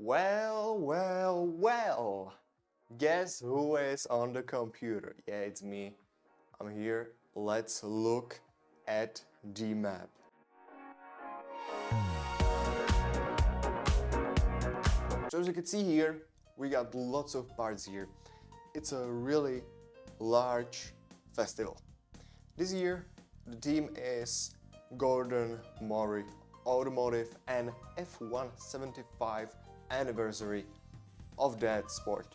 Well. Guess who is on the computer? Yeah, it's me. I'm here. Let's look at the map. So as you can see here, we got lots of parts here. It's a really large festival. This year, the theme is Gordon Murray Automotive and F175 anniversary of that sport,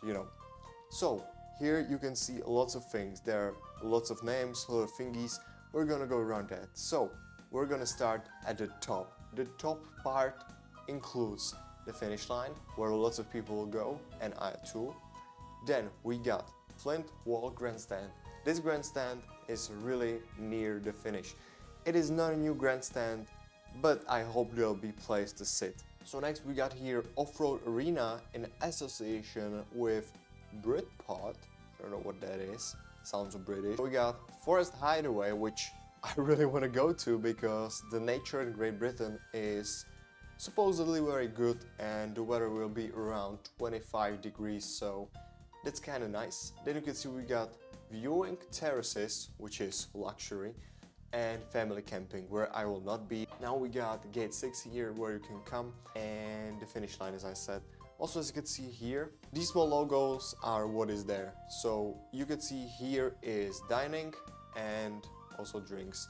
So here you can see lots of things. There are lots of names, a lot of thingies. We're gonna go around that. So we're gonna start at the top. The top part includes the finish line, where lots of people will go, and I too. Then we got Flint Wall Grandstand. This grandstand is really near the finish. It is not a new grandstand, but I hope there'll be place to sit. So next we got here Off-Road Arena in association with Britpod. I don't know what that is. Sounds British. We got Forest Hideaway, which I really want to go to because the nature in Great Britain is supposedly very good and the weather will be around 25 degrees, so that's kind of nice. Then you can see we got viewing terraces, which is luxury, and family camping, where I will not be. Now we got gate 6 here, where you can come, and the finish line, as I said. Also, as you can see here, these small logos are what is there. So you can see here is dining and also drinks.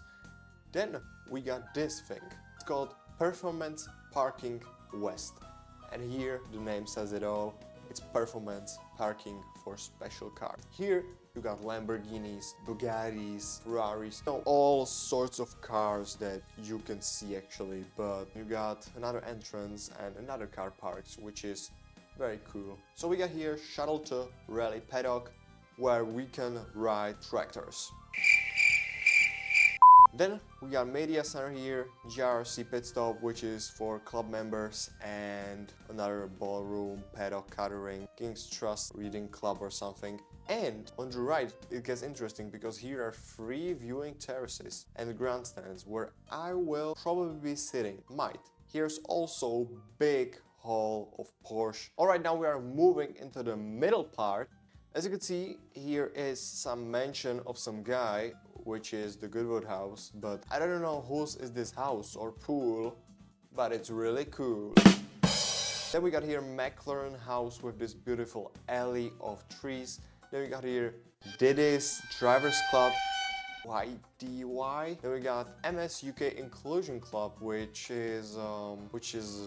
Then we got this thing. It's called Performance Parking West. And here the name says it all. It's performance parking for special cars. Here you got Lamborghinis, Bugattis, Ferraris, all sorts of cars that you can see actually, but you got another entrance and another car parks, which is very cool. So we got here Shuttle to Rally Paddock, where we can ride tractors. Then we got Media Center here, GRC Pit Stop, which is for club members, and another ballroom, paddock, catering, King's Trust Reading Club or something. And on the right, it gets interesting because here are 3 viewing terraces and grandstands where I will probably be sitting. Here's also big hall of Porsche. Alright, now we are moving into the middle part. As you can see, here is some mention of some guy, which is the Goodwood house, but I don't know whose is this house or pool, but it's really cool. Then we got here McLaren house with this beautiful alley of trees. Then we got here Diddy's Drivers Club, YDY. Then we got MS UK Inclusion Club, which is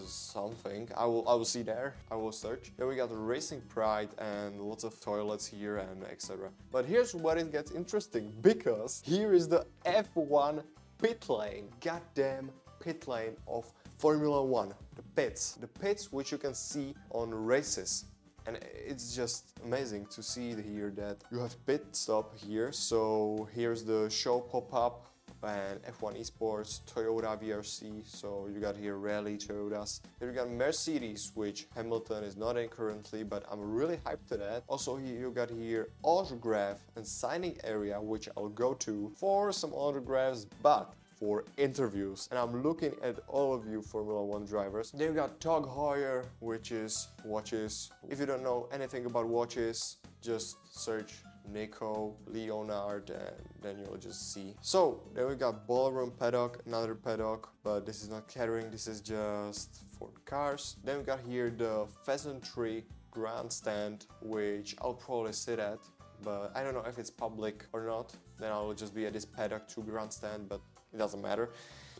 something. I will see there. I will search. Then we got Racing Pride and lots of toilets here and etc. But here's where it gets interesting, because here is the F1 pit lane. Goddamn pit lane of Formula 1. The pits which you can see on races. And it's just amazing to see here that you have pit stop here. So here's the show pop-up and F1 Esports, Toyota VRC. So you got here Rally Toyotas. Then you got Mercedes, which Hamilton is not in currently, but I'm really hyped to that. Also here you got here autograph and signing area, which I'll go to for some autographs, but for interviews. And I'm looking at all of you Formula 1 drivers. Then we got Tog Heuer, which is watches. If you don't know anything about watches, just search Nico, Leonard, and then you'll just see. So then we got Ballroom Paddock, another paddock, but this is not catering, this is just for cars. Then we got here the Pheasantry Grandstand, which I'll probably sit at, but I don't know if it's public or not. Then I'll just be at this paddock 2 grandstand, but it doesn't matter.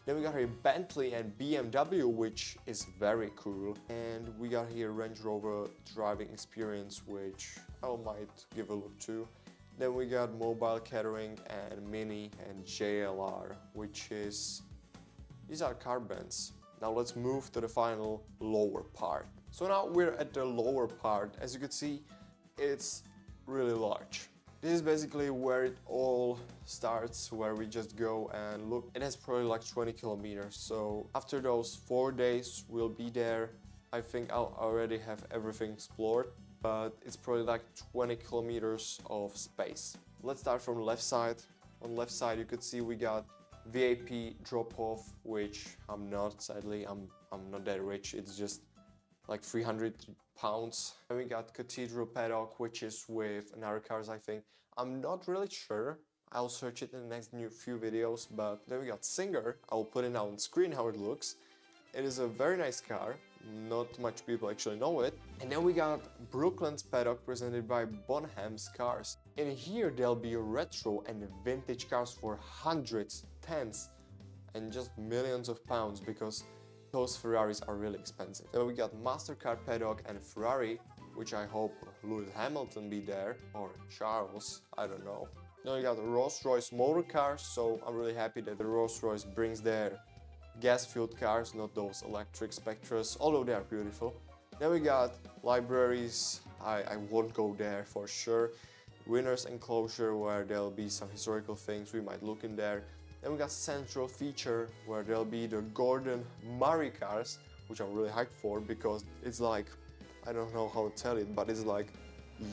Then we got here Bentley and BMW, which is very cool. And we got here Range Rover driving experience, which I might give a look to. Then we got Mobile Catering and Mini and JLR, which is... these are car brands. Now let's move to the final lower part. So now we're at the lower part. As you can see, it's really large. This is basically where it all starts, where we just go and look. It has probably like 20 kilometers. So after those 4 days we'll be there. I think I'll already have everything explored, but it's probably like 20 kilometers of space. Let's start from the left side. On the left side you could see we got VIP drop-off, which I'm not, sadly. I'm not that rich. It's just like 300 pounds. And we got Cathedral Paddock, which is with another cars, I think. I'm not really sure. I'll search it in the next few videos. But then we got Singer. I'll put it on screen how it looks. It is a very nice car. Not much people actually know it. And then we got Brooklyn's Paddock presented by Bonham's Cars. In here there'll be retro and vintage cars for hundreds, tens, and just millions of pounds, because those Ferraris are really expensive. Then we got MasterCard Paddock and Ferrari, which I hope Lewis Hamilton be there, or Charles, I don't know. Then we got Rolls-Royce motor cars, so I'm really happy that the Rolls-Royce brings their gas-fueled cars, not those electric Spectras, although they are beautiful. Then we got libraries. I won't go there for sure. Winner's enclosure, where there'll be some historical things, we might look in there. Then we got central feature, where there'll be the Gordon Murray cars, which I'm really hyped for, because it's like, I don't know how to tell it, but it's like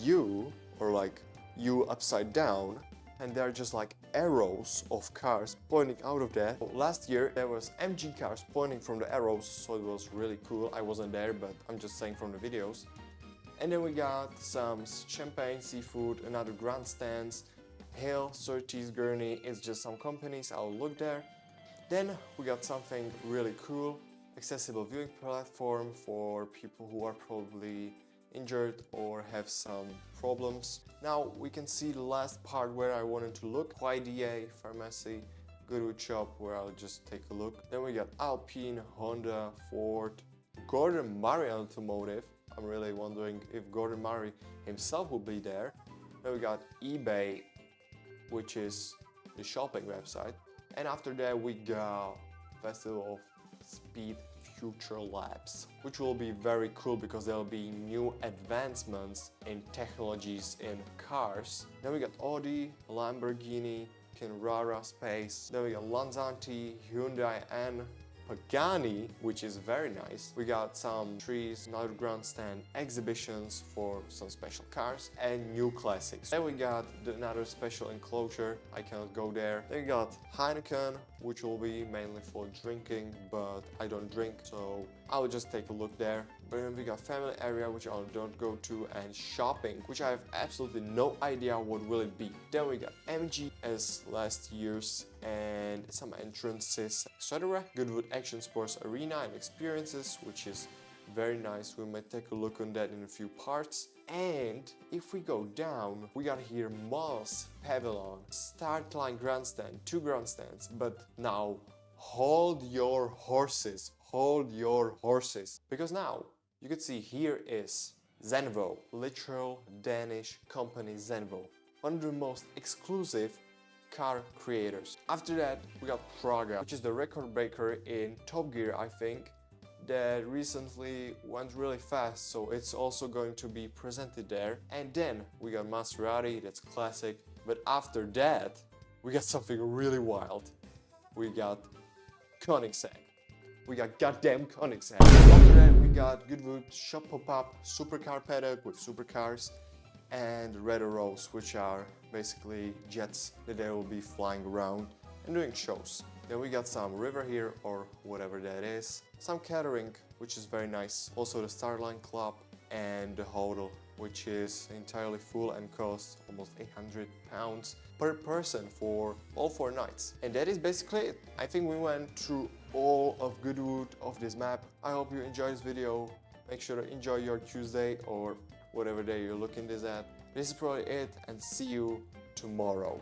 you, or like you upside down, and they're just like arrows of cars pointing out of there. Last year there was MG cars pointing from the arrows, so it was really cool. I wasn't there, but I'm just saying from the videos. And then we got some champagne, seafood, another grandstands, Hill, Surtees, Gurney. It's just some companies, I'll look there. Then we got something really cool, accessible viewing platform for people who are probably injured or have some problems. Now we can see the last part where I wanted to look, YDA, Pharmacy, Goodwood Shop, where I'll just take a look. Then we got Alpine, Honda, Ford, Gordon Murray Automotive. I'm really wondering if Gordon Murray himself will be there. Then we got eBay, which is the shopping website. And after that we got Festival of Speed Future Labs, which will be very cool because there will be new advancements in technologies in cars. Then we got Audi, Lamborghini, Carrara Space. Then we got Lanzanti, Hyundai and Pagani, which is very nice. We got some trees, another grandstand, exhibitions for some special cars, and new classics. Then we got another special enclosure. I cannot go there. Then we got Heineken, which will be mainly for drinking, but I don't drink, so I'll just take a look there. But then we got family area, which I don't go to, and shopping, which I have absolutely no idea what will it be. Then we got MG as last year's, and some entrances, etc. Goodwood Action Sports Arena and Experiences, which is very nice. We might take a look on that in a few parts. And if we go down, we got here Malls, Pavilion, Start Line Grandstand, 2 grandstands. But now, hold your horses, because now you can see here is Zenvo, literal Danish company Zenvo, one of the most exclusive car creators. After that we got Praga, which is the record breaker in Top Gear, I think, that recently went really fast, so it's also going to be presented there. And then we got Maserati, that's classic. But after that we got something really wild. We got Koenigsegg. We got goddamn Koenigsegg. After that we got Goodwood Shop Pop-Up, Supercar Paddock with supercars, and Red Rose, which are basically jets that they will be flying around and doing shows. Then we got some river here, or whatever that is, some catering, which is very nice, also the Starline Club, and the hotel, which is entirely full and costs almost 800 pounds per person for all 4 nights. And that is basically it. I think we went through all of Goodwood of this map. I hope you enjoyed this video. Make sure to enjoy your Tuesday or whatever day you're looking this at. This is probably it, and see you tomorrow.